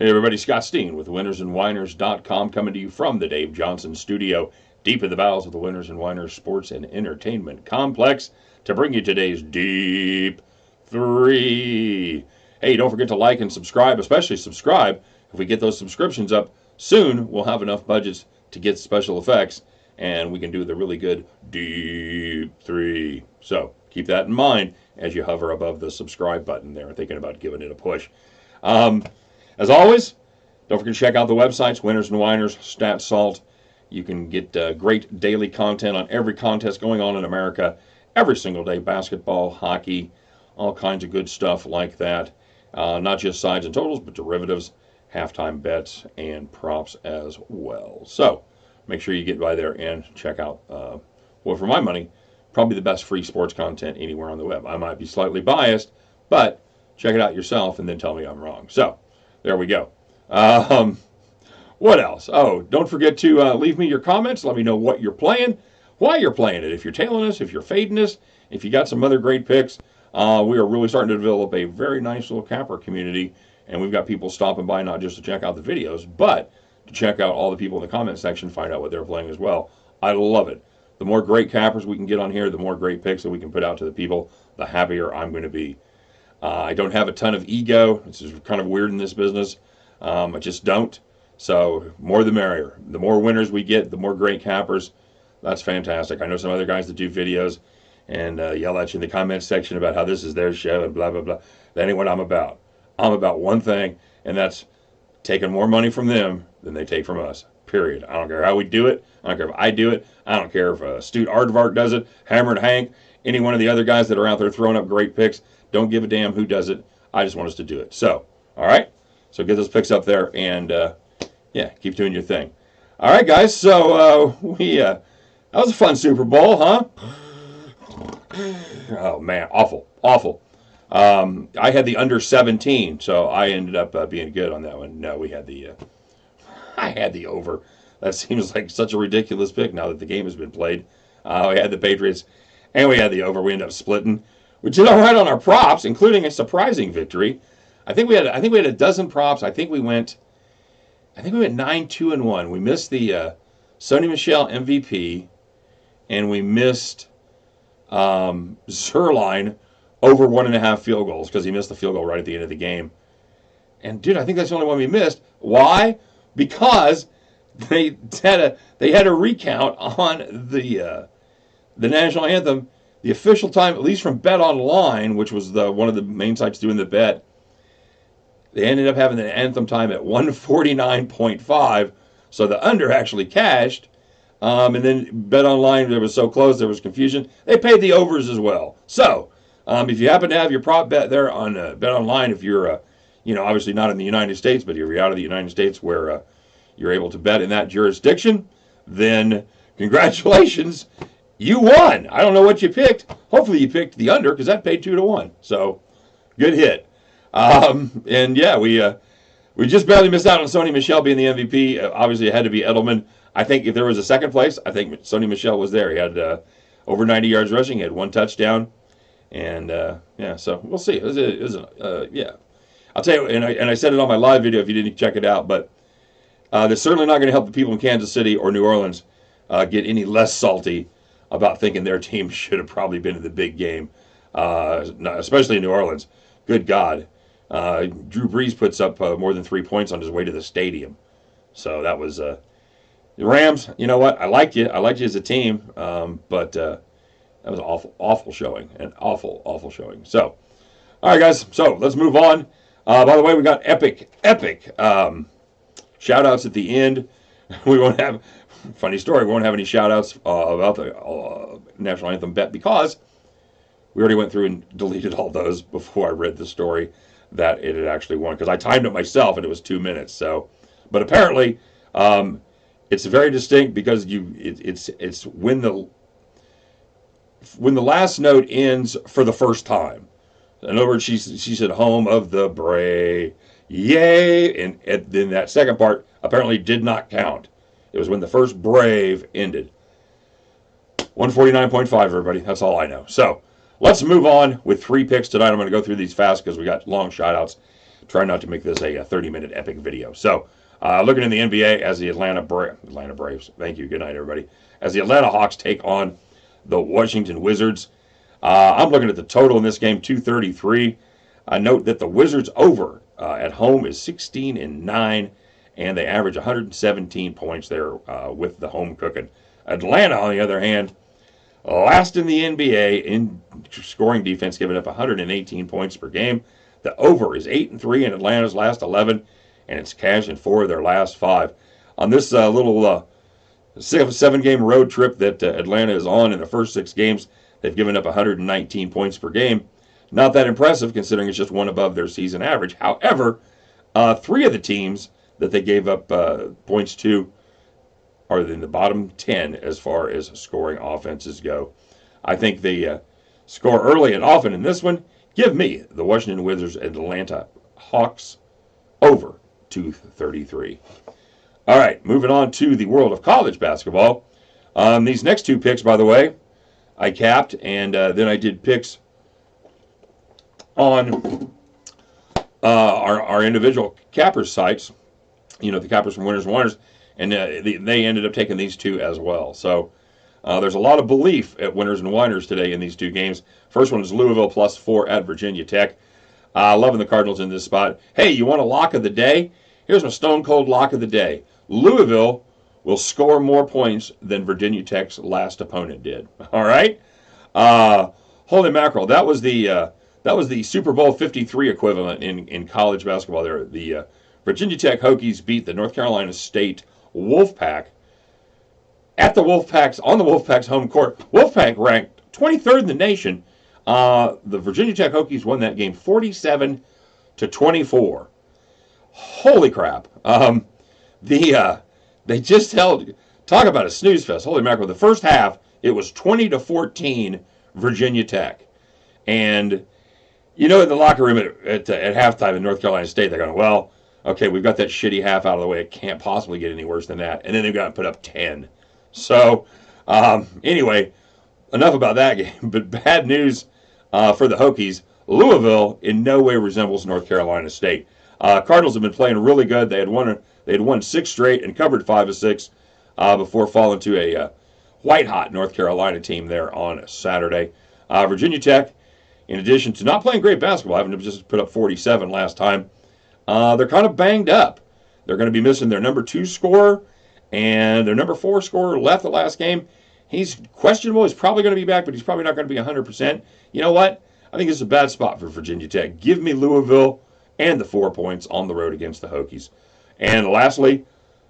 Hey everybody, Scott Steen with winnersandwhiners.com coming to you from the Dave Johnson studio, deep in the bowels of the Winners and Whiners Sports and Entertainment Complex, to bring you today's Deep 3. Hey, don't forget to like and subscribe, especially subscribe. If we get those subscriptions up soon, we'll have enough budgets to get special effects, and we can do the really good Deep 3. So keep that in mind as you hover above the subscribe button there, thinking about giving it a push. As always, don't forget to check out the websites, Winners and Whiners, Stat Salt. You can get great daily content on every contest going on in America every single day. Basketball, hockey, all kinds of good stuff like that. Not just sides and totals, but derivatives, halftime bets, and props as well. So make sure you get by there and check out, well, for my money, probably the best free sports content anywhere on the web. I might be slightly biased, but check it out yourself and then tell me I'm wrong. So there we go. What else? Oh, don't forget to leave me your comments. Let me know what you're playing, why you're playing it. If you're tailing us, if you're fading us, if you got some other great picks. We are really starting to develop a very nice little capper community, and we've got people stopping by not just to check out the videos, but to check out all the people in the comment section, find out what they're playing as well. I love it. The more great cappers we can get on here, the more great picks that we can put out to the people, the happier I'm going to be. I don't have a ton of ego. This is kind of weird in this business. I just don't. So more the merrier. The more winners we get, the more great cappers. That's fantastic. I know some other guys that do videos and yell at you in the comments section about how this is their show and blah, blah, blah. That ain't what I'm about. I'm about one thing, and that's taking more money from them than they take from us. Period. I don't care how we do it. I don't care if I do it. I don't care if Stu Aardvark does it, Hammered Hank, any one of the other guys that are out there throwing up great picks. Don't give a damn who does it. I just want us to do it. So, all right? So get those picks up there and, yeah, keep doing your thing. All right, guys. So, that was a fun Super Bowl, huh? Oh, man. Awful. Awful. I had the under 17, so I ended up being good on that one. No, we had I had the over. That seems like such a ridiculous pick now that the game has been played. We had the Patriots, and we had the over. We ended up splitting. We did all right on our props, including a surprising victory. I think we had a dozen props. I think we went 9-2-1. We missed the Sony Michel MVP, and we missed Zerline over 1.5 field goals because he missed the field goal right at the end of the game. And dude, I think that's the only one we missed. Why? Because they had a recount on the national anthem. The official time, at least from Bet Online, which was one of the main sites doing the bet, they ended up having the anthem time at 149.5, so the under actually cashed. And then Bet Online, it was so close, there was confusion. They paid the overs as well. So, if you happen to have your prop bet there on Bet Online, if you're, obviously not in the United States, but you're out of the United States where you're able to bet in that jurisdiction, then congratulations. You won. I don't know what you picked. Hopefully you picked the under because that paid 2-1. So good hit. And yeah, we just barely missed out on Sony Michel being the MVP. Obviously it had to be Edelman. I think if there was a second place, I think Sony Michel was there. He had over 90 yards rushing. He had 1 touchdown. And yeah, so we'll see. Yeah. I'll tell you, and I said it on my live video if you didn't check it out, but they're certainly not going to help the people in Kansas City or New Orleans get any less salty about thinking their team should have probably been in the big game, especially in New Orleans. Good God. Drew Brees puts up more than 3 points on his way to the stadium. So that was the Rams. You know what? I liked you. I liked you as a team, but that was an awful showing. An awful showing. So, all right, guys. So let's move on. By the way, we got epic shout-outs at the end. We won't have... Funny story, we won't have any shout-outs about the National Anthem bet because we already went through and deleted all those before I read the story that it had actually won. Because I timed it myself and it was 2 minutes. So, but apparently, it's very distinct because it's when the last note ends for the first time. In other words, she said "home of the brave," yay, and then that second part apparently did not count. It was when the first brave ended. 149.5, everybody. That's all I know. So let's move on with 3 picks tonight. I'm going to go through these fast because we got long shout outs. try not to make this a 30-minute epic video. So, looking in the NBA as the Atlanta Braves. Thank you. Good night, everybody. As the Atlanta Hawks take on the Washington Wizards. I'm looking at the total in this game, 233. Note that the Wizards over at home is 16-9, and they average 117 points there with the home cooking. Atlanta, on the other hand, last in the NBA in scoring defense, giving up 118 points per game. The over is 8-3 in Atlanta's last 11, and it's cash in 4 of their last 5. On this little 7-game road trip that Atlanta is on in the first 6 games, they've given up 119 points per game. Not that impressive considering it's just one above their season average. However, 3 of the teams that they gave up points to are in the bottom 10 as far as scoring offenses go. I think they score early and often in this one. Give me the Washington Wizards Atlanta Hawks over 233. All right, moving on to the world of college basketball. These next 2 picks, by the way, I capped, and then I did picks on our individual cappers sites, the cappers from Winners and Whiners, and they ended up taking these 2 as well. So there's a lot of belief at Winners and Whiners today in these 2 games. First one is Louisville +4 at Virginia Tech. Loving the Cardinals in this spot. Hey, you want a lock of the day? Here's my stone cold lock of the day. Louisville will score more points than Virginia Tech's last opponent did. All right? Holy mackerel. That was the Super Bowl 53 equivalent in college basketball there. The Virginia Tech Hokies beat the North Carolina State Wolfpack on the Wolfpack's home court. Wolfpack ranked 23rd in the nation. The Virginia Tech Hokies won that game 47-24. Holy crap. They just held, talk about a snooze fest. Holy mackerel. The first half, it was 20-14 Virginia Tech. And, in the locker room at halftime in North Carolina State, they're going, well, okay, we've got that shitty half out of the way. It can't possibly get any worse than that. And then they've got to put up 10. So, anyway, enough about that game. But bad news for the Hokies. Louisville in no way resembles North Carolina State. Cardinals have been playing really good. They had won 6 straight and covered 5 of 6 before falling to a white-hot North Carolina team there on Saturday. Virginia Tech, in addition to not playing great basketball, having just put up 47 last time, they're kind of banged up. They're going to be missing their number 2 scorer and their number 4 scorer left the last game. He's questionable. He's probably going to be back, but he's probably not going to be 100%. You know what? I think it's a bad spot for Virginia Tech. Give me Louisville and the 4 points on the road against the Hokies. And lastly,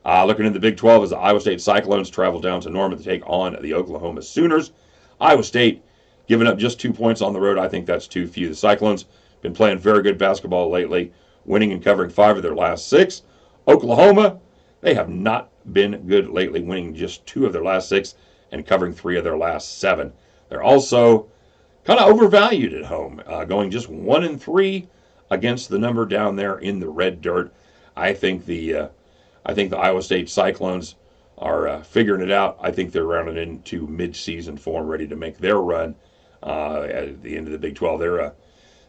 looking in the Big 12 as the Iowa State Cyclones travel down to Norman to take on the Oklahoma Sooners. Iowa State giving up just 2 points on the road. I think that's too few. The Cyclones been playing very good basketball lately, winning and covering 5 of their last 6. Oklahoma, they have not been good lately, winning just 2 of their last 6 and covering 3 of their last 7. They're also kind of overvalued at home, going just 1-3 against the number down there in the red dirt. I think the Iowa State Cyclones are figuring it out. I think they're rounding into mid-season form, ready to make their run at the end of the Big 12.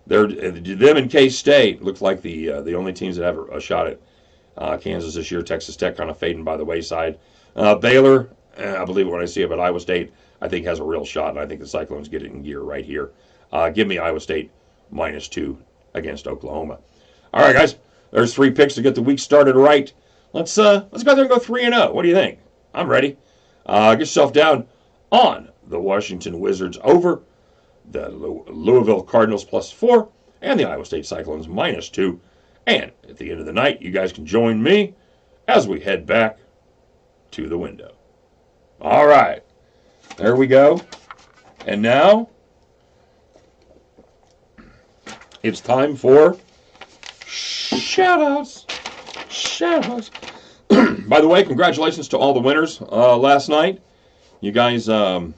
They're them and K-State looks like the only teams that have a shot at Kansas this year. Texas Tech kind of fading by the wayside. Baylor, I believe what I see about Iowa State, I think has a real shot, and I think the Cyclones get it in gear right here. Give me Iowa State -2 against Oklahoma. All right, guys. There's 3 picks to get the week started right. Let's go there and go 3-0. What do you think? I'm ready. Get yourself down on the Washington Wizards over, the Louisville Cardinals +4, and the Iowa State Cyclones -2. And at the end of the night, you guys can join me as we head back to the window. All right. There we go. And now it's time for shout-outs. Shout-outs. By the way, congratulations to all the winners last night. You guys, very,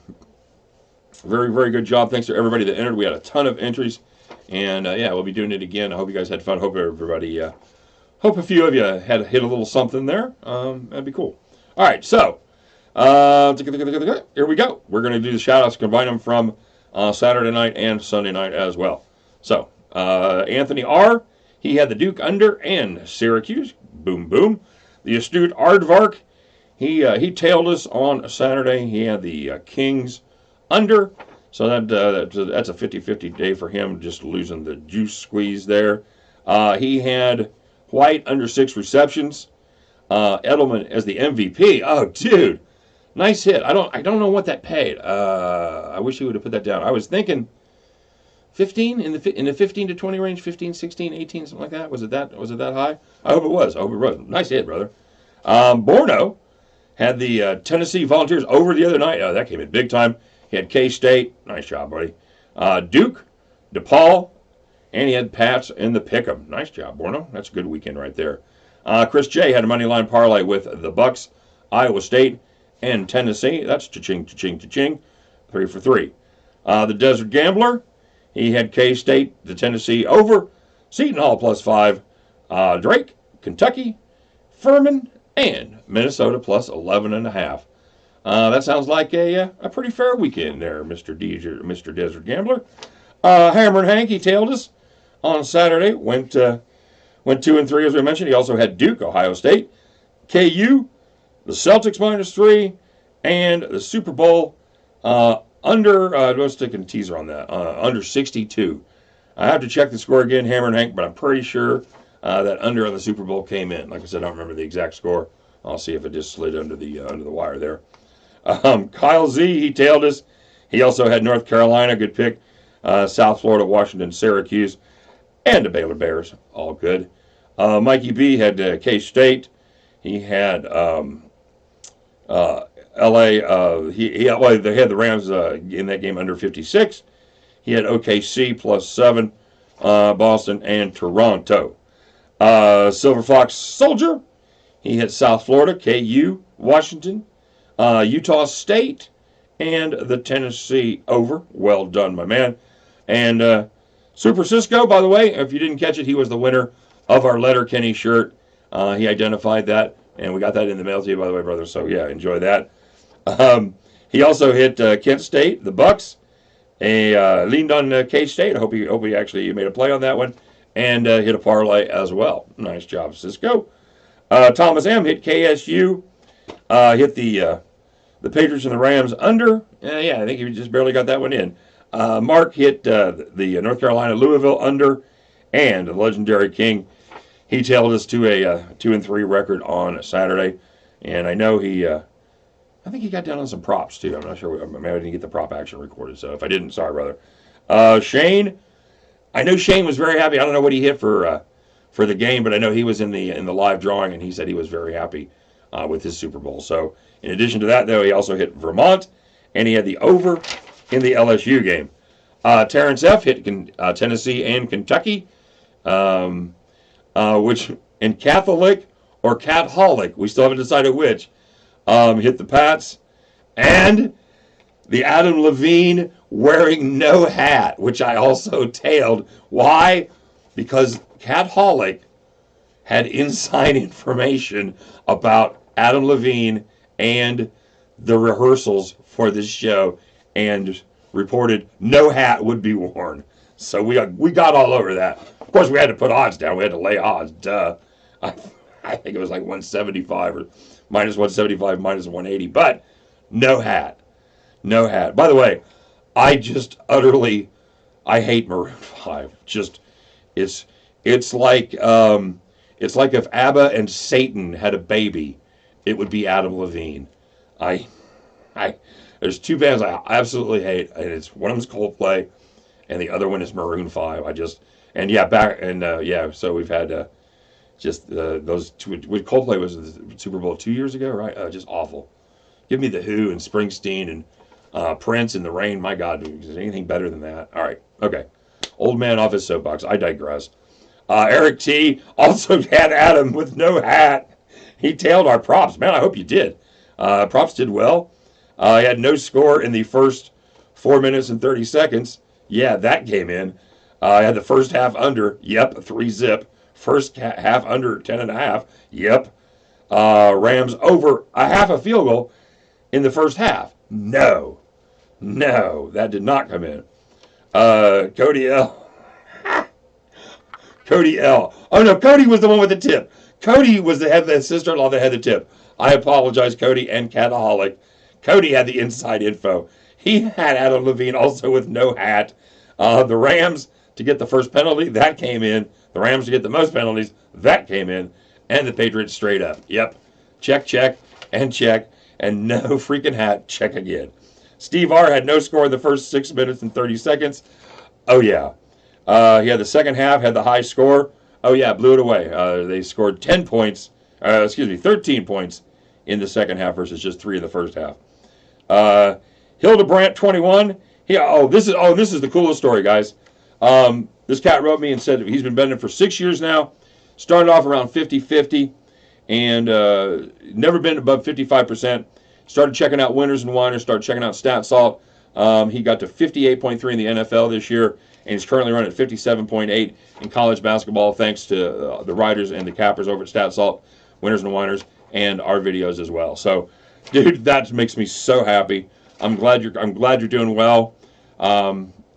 very good job. Thanks to everybody that entered. We had a ton of entries. And, yeah, we'll be doing it again. I hope you guys had fun. Hope everybody, hope a few of you had hit a little something there. That'd be cool. All right, so, here we go. We're going to do the shout-outs, combine them from Saturday night and Sunday night as well. So, Anthony R., He had the Duke under and Syracuse. Boom, boom. The astute Aardvark, he tailed us on Saturday. He had the Kings under. So that's a 50-50 day for him, just losing the juice squeeze there. He had White under 6 receptions. Edelman as the MVP. Oh, dude, nice hit. I don't know what that paid. I wish he would have put that down. I was thinking 15 in the 15 to 20 range, 15, 16, 18, something like that. Was it that high? I hope it was. Nice hit, brother. Borno had the Tennessee Volunteers over the other night. Oh, that came in big time. He had K-State. Nice job, buddy. Duke, DePaul, and he had Pats in the Pick'em. Nice job, Borno. That's a good weekend right there. Chris J had a money line parlay with the Bucks, Iowa State, and Tennessee. That's cha-ching, cha-ching, cha-ching. 3 for 3. The Desert Gambler, he had K-State, the Tennessee over, Seton Hall +5, Drake, Kentucky, Furman, and Minnesota +11.5. That sounds like a pretty fair weekend there, Mr. Desert Gambler. Hammer and Hank, he tailed us on Saturday. Went 2 and 3 as we mentioned. He also had Duke, Ohio State, KU, the Celtics -3, and the Super Bowl under. Let's take a teaser on that. Under 62. I have to check the score again, Hammer and Hank, but I'm pretty sure that under on the Super Bowl came in. Like I said, I don't remember the exact score. I'll see if it just slid under the wire there. Kyle Z, he tailed us. He also had North Carolina, good pick. South Florida, Washington, Syracuse, and the Baylor Bears, all good. Mikey B had K-State. He had LA. They had the Rams in that game under 56. He had OKC +7, Boston, and Toronto. Silver Fox Soldier, he hit South Florida, KU, Washington, Utah State, and the Tennessee over. Well done, my man. And Super Cisco, by the way, if you didn't catch it, he was the winner of our Letterkenny shirt. He identified that, and we got that in the mail to you, by the way, brother. So, yeah, enjoy that. He also hit Kent State, the Bucks. Leaned on K-State. I hope he actually made a play on that one. And hit a parlay as well. Nice job, Cisco. Thomas M. hit KSU. Hit the Patriots and the Rams under. Yeah, I think he just barely got that one in. Mark hit the North Carolina Louisville under. And the legendary King, he tailed us to a 2 and 3 record on Saturday. And I know I think he got down on some props too. I'm not sure. Maybe I didn't get the prop action recorded. So if I didn't, sorry, brother. Shane, I know Shane was very happy. I don't know what he hit for the game, but I know he was in the live drawing, and he said he was very happy with his Super Bowl. So in addition to that, though, he also hit Vermont, and he had the over in the LSU game. Terrence F. hit Tennessee and Kentucky, which in Catholic or Catholic, we still haven't decided which. Hit the Pats, and the Adam Levine wearing no hat, which I also tailed. Why? Because Catholic had inside information about Adam Levine and the rehearsals for this show, and reported no hat would be worn. So we got all over that. Of course, we had to put odds down. We had to lay odds. Duh. I think it was like 175 or minus 175, minus 180. But no hat. No hat. By the way, I hate Maroon 5. Just, it's like if ABBA and Satan had a baby, it would be Adam Levine. There's 2 bands I absolutely hate, and it's one of them is Coldplay, and the other one is Maroon 5. So we've had those two. Coldplay was the Super Bowl 2 years ago, right? Just awful. Give me the Who and Springsteen and Prince in the Rain. My God, is there anything better than that? All right, okay. Old man off his soapbox. I digress. Eric T. also had Adam with no hat. He tailed our props. Man, I hope you did. Props did well. He had no score in the first 4 minutes and 30 seconds. Yeah, that came in. I had the first half under. Yep, 3-zip. First half under 10.5. Yep. Rams over a half a field goal in the first half. No, that did not come in. Cody L. Cody L. Oh no, Cody was the one with the tip. Cody was the sister-in-law that had the tip. I apologize, Cody and Cataholic. Cody had the inside info. He had Adam Levine also with no hat. The Rams to get the first penalty, that came in. The Rams to get the most penalties, that came in. And the Patriots straight up. Yep. Check, check, and check. And no freaking hat, check again. Steve R. had no score in the first 6 minutes and 30 seconds. Oh, yeah. He had the second half, had the high score. Oh, yeah, blew it away. They scored 13 points in the second half versus just 3 in the first half. Hildebrandt, 21. This is the coolest story, guys. This cat wrote me and said he's been betting for 6 years now. Started off around 50-50 and never been above 55%. Started checking out Winners and Winers, started checking out StatSalt. He got to 58.3 in the NFL this year, and he's currently running at 57.8 in college basketball thanks to the writers and the cappers over at StatSalt, Winners and Winers, and our videos as well. So, dude, that makes me so happy. I'm glad you're doing well.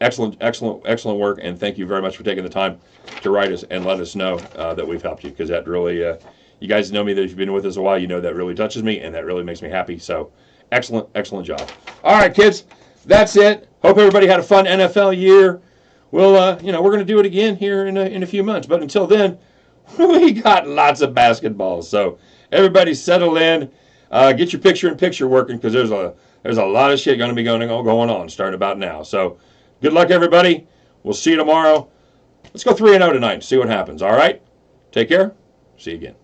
Excellent work, and thank you very much for taking the time to write us and let us know that we've helped you, because that really, you guys know me, that if you've been with us a while, you know that really touches me, and that really makes me happy. So, excellent job. All right, kids, that's it. Hope everybody had a fun NFL year. We'll, we're going to do it again here in a few months, but until then, we got lots of basketball. So, everybody settle in, get your picture-in-picture working, because there's a lot of shit going to be going on starting about now. So, good luck, everybody. We'll see you tomorrow. Let's go 3-0 tonight and see what happens, all right? Take care. See you again.